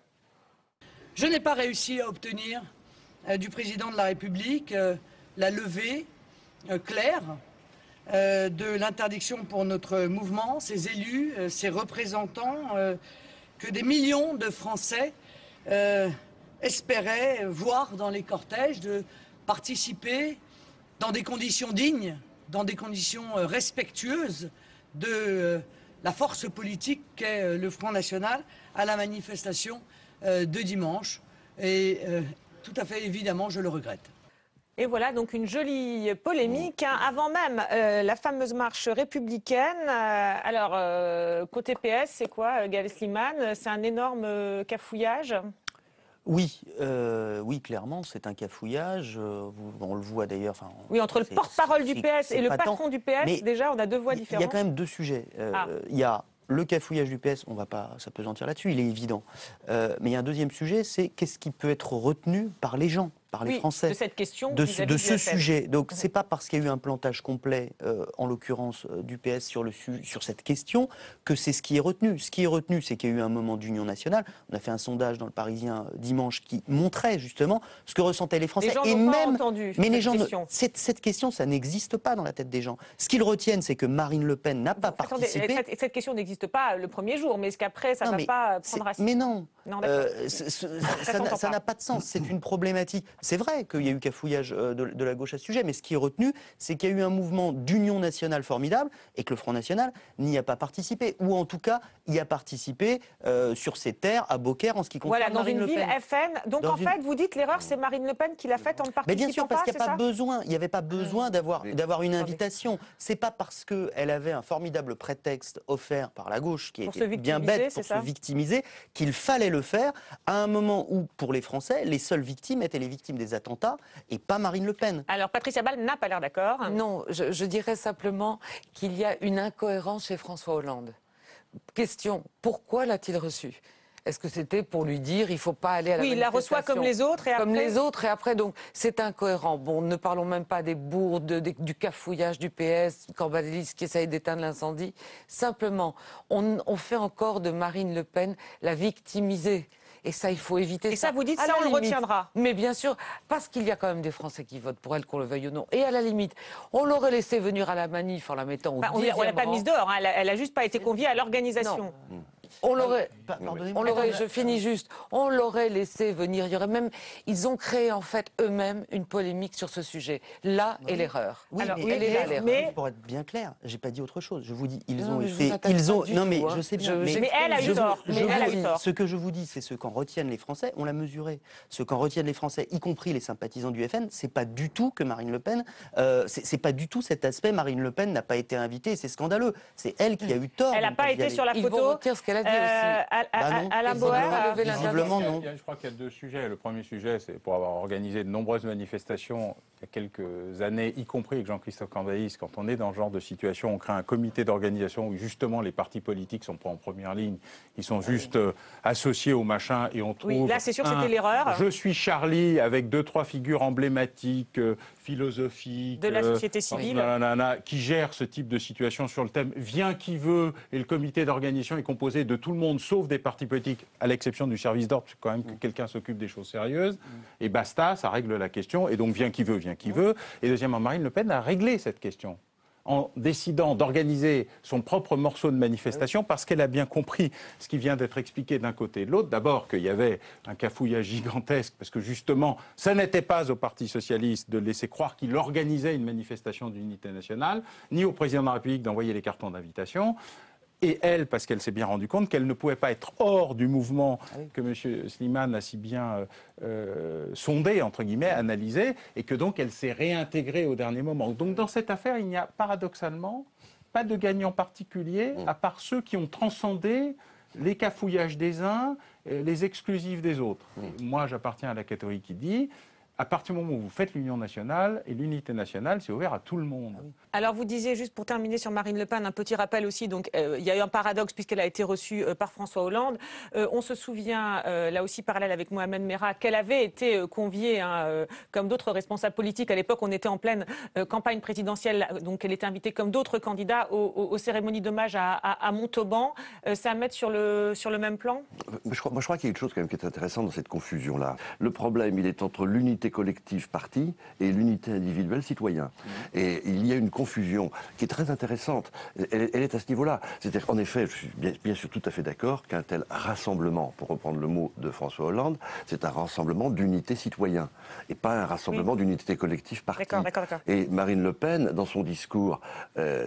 Je n'ai pas réussi à obtenir du président de la République la levée claire de l'interdiction pour notre mouvement, ses élus, ses représentants, que des millions de Français espéraient voir dans les cortèges, de participer dans des conditions dignes, dans des conditions respectueuses de la force politique qu'est le Front National à la manifestation de dimanche. Et tout à fait évidemment, je le regrette. Et voilà donc une jolie polémique avant même la fameuse marche républicaine. Alors, côté PS, c'est quoi, Gaël Slimane? C'est un énorme cafouillage? Oui, oui, clairement, c'est un cafouillage. On le voit d'ailleurs. Oui, entre le porte-parole du PS et le patron du PS, mais déjà, on a deux voix différentes. Il y a quand même deux sujets. Il y a le cafouillage du PS, on ne va pas s'apesantir là-dessus, il est évident. Mais il y a un deuxième sujet, c'est qu'est-ce qui peut être retenu par les gens, par les Français, de cette question, de ce sujet. Donc c'est pas parce qu'il y a eu un plantage complet, en l'occurrence du PS sur cette question, que c'est ce qui est retenu. Ce qui est retenu, c'est qu'il y a eu un moment d'union nationale. On a fait un sondage dans le Parisien dimanche qui montrait justement ce que ressentaient les Français. Les gens et n'ont même, pas entendu mais les gens, question. cette question, ça n'existe pas dans la tête des gens. Ce qu'ils retiennent, c'est que Marine Le Pen n'a pas participé. Cette question n'existe pas le premier jour, mais est-ce qu'après, ça ne va pas prendre racine? Mais non, ça n'a pas de sens. C'est une problématique. C'est vrai qu'il y a eu cafouillage de la gauche à ce sujet, mais ce qui est retenu, c'est qu'il y a eu un mouvement d'union nationale formidable et que le Front National n'y a pas participé, ou en tout cas y a participé sur ses terres à Beaucaire en ce qui concerne Marine Le Pen. Voilà, dans une ville FN. Donc en fait, vous dites l'erreur, c'est Marine Le Pen qui l'a faite en ne participant pas. Mais bien sûr, parce qu'il n'y a pas besoin. Il n'y avait pas besoin d'avoir une invitation. C'est pas parce qu'elle avait un formidable prétexte offert par la gauche, qui était bien bête pour se victimiser, qu'il fallait le faire à un moment où, pour les Français, les seules victimes étaient les victimes des attentats et pas Marine Le Pen. Alors Patricia Ball n'a pas l'air d'accord. Non, je dirais simplement qu'il y a une incohérence chez François Hollande. Question, pourquoi l'a-t-il reçu? Est-ce que c'était pour lui dire il ne faut pas aller à la manifestation? Oui, il la reçoit comme les autres et après... Comme les autres et après, donc c'est incohérent. Bon, ne parlons même pas des bourdes, du cafouillage du PS, Corbalis qui essaye d'éteindre l'incendie. Simplement, on fait encore de Marine Le Pen la victimisée. Et ça, il faut éviter ça. Et ça, vous dites, ça, on le retiendra. Mais bien sûr, parce qu'il y a quand même des Français qui votent pour elle, qu'on le veuille ou non. Et à la limite, on l'aurait laissé venir à la manif en la mettant au 10e rang. On l'a pas mise dehors, hein. Elle a juste pas été conviée à l'organisation. On l'aurait, je finis juste, on l'aurait laissé venir. Il y aurait même, ils ont créé en fait eux-mêmes une polémique sur ce sujet. Là est l'erreur. Oui, alors, mais pour être bien clair, j'ai pas dit autre chose. Je vous dis, ils ont été, je sais bien. Mais elle a eu tort. Ce que je vous dis, c'est ce qu'en retiennent les Français. On l'a mesuré. Ce qu'en retiennent les Français, y compris les sympathisants du FN, c'est pas du tout que Marine Le Pen, c'est pas du tout cet aspect. Marine Le Pen n'a pas été invitée. C'est scandaleux. C'est elle qui a eu tort. Elle n'a pas été sur la photo. Ils vont retirer ce qu'elle a dit aussi. Alain Boer, visiblement non. Je crois qu'il y a deux sujets. Le premier sujet, c'est pour avoir organisé de nombreuses manifestations il y a quelques années, y compris avec Jean-Christophe Cambadélis, quand on est dans ce genre de situation, on crée un comité d'organisation où justement les partis politiques sont pas en première ligne, ils sont juste associés au machin et on trouve. Oui, là c'est sûr que c'était l'erreur. Je suis Charlie avec 2-3 figures emblématiques, philosophiques, de la société civile, qui gèrent ce type de situation sur le thème vient qui veut, et le comité d'organisation est composé de tout le monde sauf des partis politiques, à l'exception du service d'ordre, c'est quand même que quelqu'un s'occupe des choses sérieuses, et basta, ça règle la question, et donc vient qui veut, qui veut. Et deuxièmement, Marine Le Pen a réglé cette question en décidant d'organiser son propre morceau de manifestation parce qu'elle a bien compris ce qui vient d'être expliqué d'un côté et de l'autre. D'abord qu'il y avait un cafouillage gigantesque parce que justement, ça n'était pas au Parti socialiste de laisser croire qu'il organisait une manifestation d'unité nationale, ni au président de la République d'envoyer les cartons d'invitation. Et elle, parce qu'elle s'est bien rendue compte qu'elle ne pouvait pas être hors du mouvement que M. Slimane a si bien sondé, entre guillemets, analysé, et que donc elle s'est réintégrée au dernier moment. Donc dans cette affaire, il n'y a paradoxalement pas de gagnant particulier, à part ceux qui ont transcendé les cafouillages des uns, les exclusifs des autres. Moi, j'appartiens à la catégorie qui dit... À partir du moment où vous faites l'union nationale et l'unité nationale, c'est ouvert à tout le monde. Alors vous disiez, juste pour terminer sur Marine Le Pen, un petit rappel aussi, donc il y a eu un paradoxe puisqu'elle a été reçue par François Hollande. On se souvient, là aussi parallèle avec Mohamed Merah, qu'elle avait été conviée, comme d'autres responsables politiques. À l'époque, on était en pleine campagne présidentielle, donc elle était invitée comme d'autres candidats aux cérémonies d'hommage à Montauban. C'est à mettre sur le même plan? Je crois qu'il y a une chose quand même qui est intéressante dans cette confusion-là. Le problème, il est entre l'unité collective parti et l'unité individuelle citoyen. Et il y a une confusion qui est très intéressante. Elle est à ce niveau-là. C'est-à-dire qu'en effet, je suis bien sûr tout à fait d'accord qu'un tel rassemblement, pour reprendre le mot de François Hollande, c'est un rassemblement d'unité citoyen et pas un rassemblement d'unité collective parti. D'accord. Et Marine Le Pen, dans son discours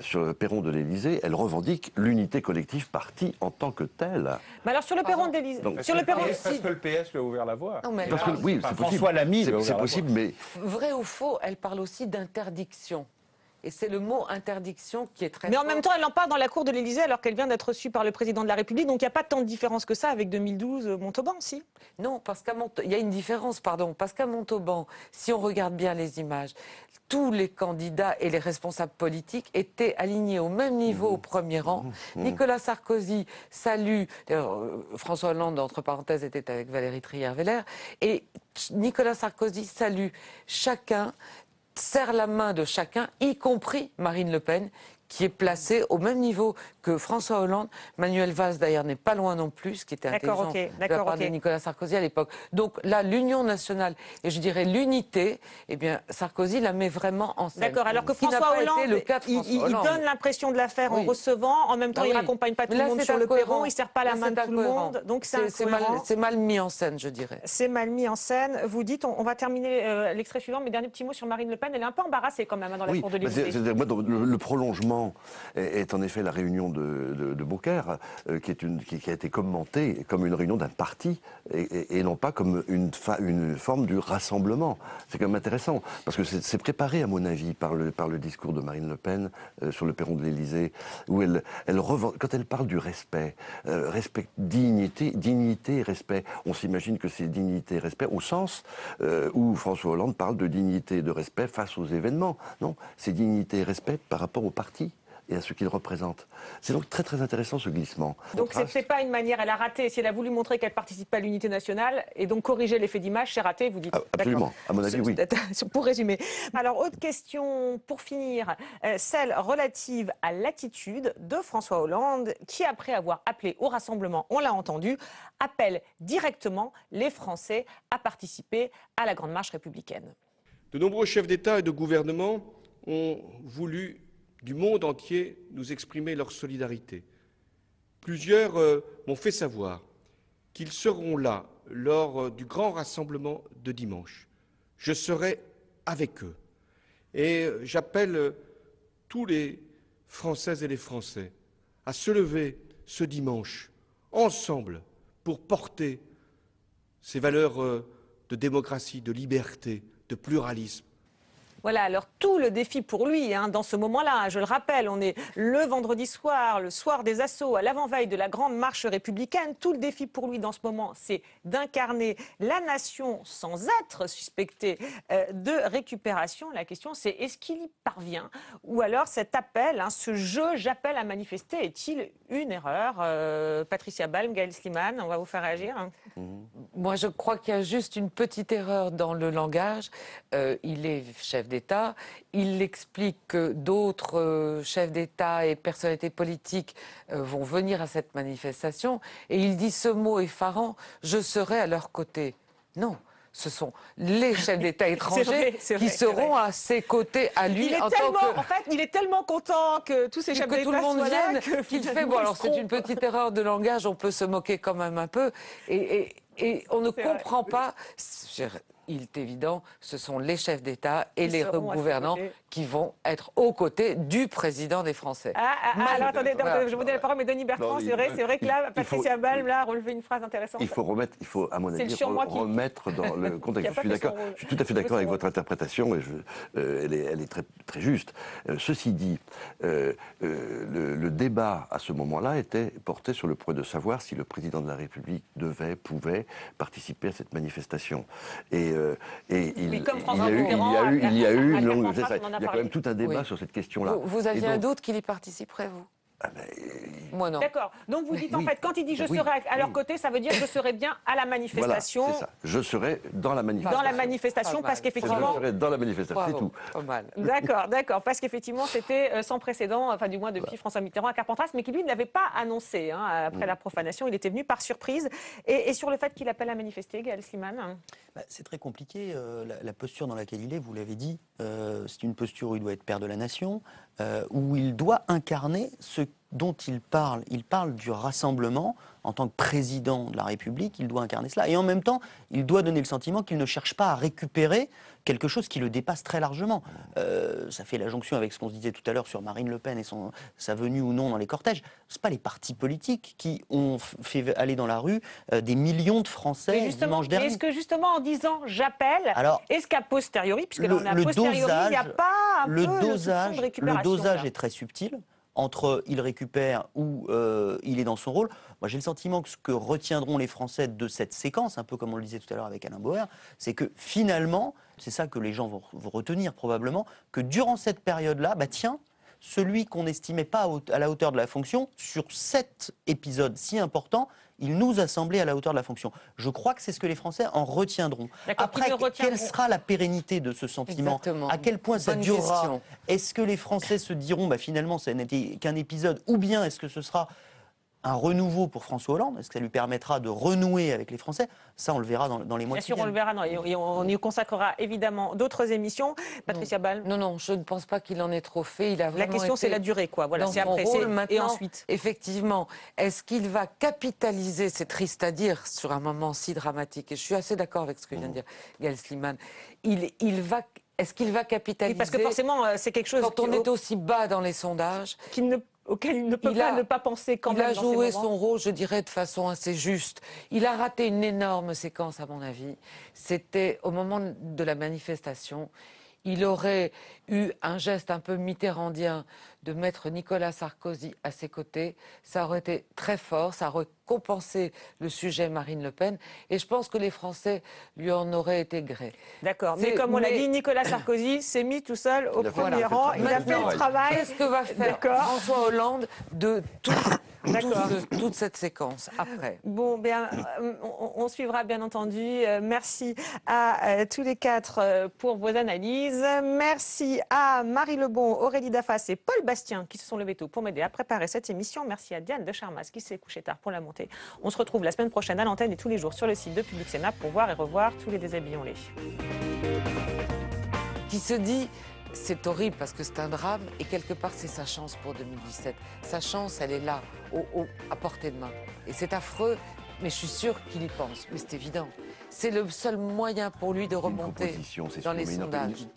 sur le perron de l'Élysée, elle revendique l'unité collective parti en tant que telle. Mais alors sur le perron de l'Élysée, sur le perron, parce que le PS lui a ouvert la voie. Non, mais parce que, oui, c'est possible. François Lamy, c'est possible, mais... Vrai ou faux, elle parle aussi d'interdiction. Et c'est le mot interdiction qui est très Mais en fort. même temps, elle en parle dans la cour de l'Élysée alors qu'elle vient d'être reçue par le président de la République. Donc il n'y a pas tant de différence que ça avec 2012 Montauban, si? Non, parce qu'à Montauban, il y a une différence, pardon. Parce qu'à Montauban, si on regarde bien les images, tous les candidats et les responsables politiques étaient alignés au même niveau au premier rang. Nicolas Sarkozy salue, François Hollande, entre parenthèses, était avec Valérie Trierweiler, et Nicolas Sarkozy salue chacun, serre la main de chacun, y compris Marine Le Pen, qui est placée au même niveau que François Hollande. Manuel Valls, d'ailleurs, n'est pas loin non plus, ce qui était intelligent de la part de Nicolas Sarkozy à l'époque. Donc là, l'union nationale, et je dirais l'unité, eh bien, Sarkozy la met vraiment en scène. D'accord, alors que François Hollande, il donne l'impression de la faire en recevant, en même temps, il ne raccompagne pas tout le monde sur le perron, il ne serre pas la main de tout le monde. Donc c'est mal mis en scène, je dirais. C'est mal mis en scène. Vous dites, on va terminer l'extrait suivant, mais dernier petit mot sur Marine Le Pen. Elle est un peu embarrassée quand même dans la cour de l'Élysée. Le prolongement est en effet la réunion de Beaucaire, qui a été commentée comme une réunion d'un parti et non pas comme une forme du rassemblement. C'est quand même intéressant, parce que c'est préparé, à mon avis, par le discours de Marine Le Pen sur le perron de l'Élysée, où quand elle parle du respect, dignité et respect, on s'imagine que c'est dignité et respect au sens où François Hollande parle de dignité et de respect face aux événements. Non, c'est dignité et respect par rapport au parti et à ce qu'il représente. C'est donc très très intéressant ce glissement. Donc c'est pas une manière, elle a raté, si elle a voulu montrer qu'elle participe pas à l'unité nationale et donc corriger l'effet d'image, c'est raté, vous dites? Absolument, à mon avis oui. Pour résumer. Alors autre question pour finir, celle relative à l'attitude de François Hollande qui, après avoir appelé au rassemblement, on l'a entendu, appelle directement les Français à participer à la Grande Marche républicaine. De nombreux chefs d'État et de gouvernement ont voulu du monde entier nous exprimer leur solidarité. Plusieurs m'ont fait savoir qu'ils seront là lors du grand rassemblement de dimanche. Je serai avec eux. Et j'appelle tous les Françaises et les Français à se lever ce dimanche, ensemble, pour porter ces valeurs de démocratie, de liberté, de pluralisme. Voilà, alors tout le défi pour lui, dans ce moment-là, je le rappelle, on est le vendredi soir, le soir des assauts, à l'avant-veille de la grande marche républicaine. Tout le défi pour lui dans ce moment, c'est d'incarner la nation sans être suspecté de récupération. La question, c'est est-ce qu'il y parvient? Ou alors cet appel, ce jeu, j'appelle à manifester, est-il une erreur? Patricia Balm, Gaël Slimane, on va vous faire réagir. Moi, je crois qu'il y a juste une petite erreur dans le langage. Il est chef d'État. Il explique que d'autres chefs d'État et personnalités politiques vont venir à cette manifestation. Et il dit ce mot effarant, je serai à leur côté. Non. Ce sont les chefs d'État étrangers qui seront à ses côtés, à lui. En fait, il est tellement content que tous ces chefs d'État tout le monde soient là vienne qu'il fait. Bon, alors c'est une petite erreur de langage, on peut se moquer quand même un peu. Et on ne comprend pas. Il est évident, ce sont les chefs d'État et les gouvernants qui vont être aux côtés du président des Français. Alors attendez, je vous donne la parole, mais Denis Bertrand, c'est vrai que là, Patricia Balm a relevé une phrase intéressante. Il faut à mon avis, remettre dans le contexte. Je suis tout à fait d'accord avec votre interprétation, et elle est très, très juste. Ceci dit, le débat à ce moment-là était porté sur le point de savoir si le président de la République pouvait participer à cette manifestation. Il y a eu une longue... Il y a quand même tout un débat sur cette question-là. Vous aviez un doute qu'il y participerait, vous? Moi, non. D'accord. Donc vous dites en fait, quand il dit je serai à leur côté, ça veut dire je serai bien à la manifestation. Voilà, c'est ça. Je serai dans la manifestation. Dans la manifestation, parce qu'effectivement. Je serai dans la manifestation, c'est tout. Pas mal. D'accord. Parce qu'effectivement, c'était sans précédent, enfin du moins depuis François Mitterrand à Carpentras, mais qui lui ne l'avait pas annoncé après la profanation. Il était venu par surprise. Et sur le fait qu'il appelle à manifester, Gaël Slimane. C'est très compliqué. La posture dans laquelle il est, vous l'avez dit, c'est une posture où il doit être père de la nation, où il doit incarner ce dont il parle. Il parle du rassemblement. En tant que président de la République, il doit incarner cela. Et en même temps, il doit donner le sentiment qu'il ne cherche pas à récupérer quelque chose qui le dépasse très largement. Ça fait la jonction avec ce qu'on se disait tout à l'heure sur Marine Le Pen et sa venue ou non dans les cortèges. Ce pas les partis politiques qui ont fait aller dans la rue des millions de Français dimanche dernier. Est-ce que justement en disant j'appelle, est-ce qu'à posteriori, puisque là on a posteriori, il n'y a pas le dosage est très subtil. Entre il récupère ou il est dans son rôle. Moi, j'ai le sentiment que ce que retiendront les Français de cette séquence, un peu comme on le disait tout à l'heure avec Alain Bauer, c'est que finalement, c'est ça que les gens vont retenir probablement, que durant cette période-là, celui qu'on n'estimait pas à la hauteur de la fonction, sur cet épisode si important, il nous a semblé à la hauteur de la fonction. Je crois que c'est ce que les Français en retiendront. Après, quelle sera la pérennité de ce sentiment? Exactement. À quel point ça durera? Est-ce que les Français se diront finalement ça n'était qu'un épisode, ou bien est-ce que ce sera un renouveau pour François Hollande? Est-ce que ça lui permettra de renouer avec les Français? Ça, on le verra dans les mois qui viennent. Bien sûr, on le verra, et on y consacrera évidemment d'autres émissions. Patricia Balm. Non, je ne pense pas qu'il en ait trop fait. La question, c'est la durée, quoi. Voilà, c'est après, et ensuite. Effectivement, est-ce qu'il va capitaliser, c'est triste à dire, sur un moment si dramatique? Et je suis assez d'accord avec ce que vient de dire Gaël Slimane. Est-ce qu'il va capitaliser? Parce que forcément, c'est quelque chose. Quand on est aussi bas dans les sondages, auquel il ne peut pas ne pas penser quand même. Il a joué son rôle, je dirais, de façon assez juste. Il a raté une énorme séquence, à mon avis. C'était au moment de la manifestation. Il aurait eu un geste un peu mitterrandien de mettre Nicolas Sarkozy à ses côtés. Ça aurait été très fort, ça aurait compensé le sujet Marine Le Pen. Et je pense que les Français lui en auraient été gré. D'accord, mais comme on l'a dit, Nicolas Sarkozy s'est mis tout seul au premier rang. Il a fait le travail. Qu'est-ce que va faire François Hollande de toute cette séquence après? Bon, bien, on suivra bien entendu. Merci à tous les quatre pour vos analyses. Merci à Marie Lebon, Aurélie Dafas et Paul Bastien qui se sont levés tôt pour m'aider à préparer cette émission. Merci à Diane de Charmas qui s'est couchée tard pour la montée. On se retrouve la semaine prochaine à l'antenne et tous les jours sur le site de Public Sénat pour voir et revoir tous les Déshabillons-les. Qui se dit C'est horrible parce que c'est un drame et quelque part c'est sa chance pour 2017. Sa chance, elle est là, à portée de main. Et c'est affreux, mais je suis sûre qu'il y pense. Mais c'est évident. C'est le seul moyen pour lui de remonter dans les sondages.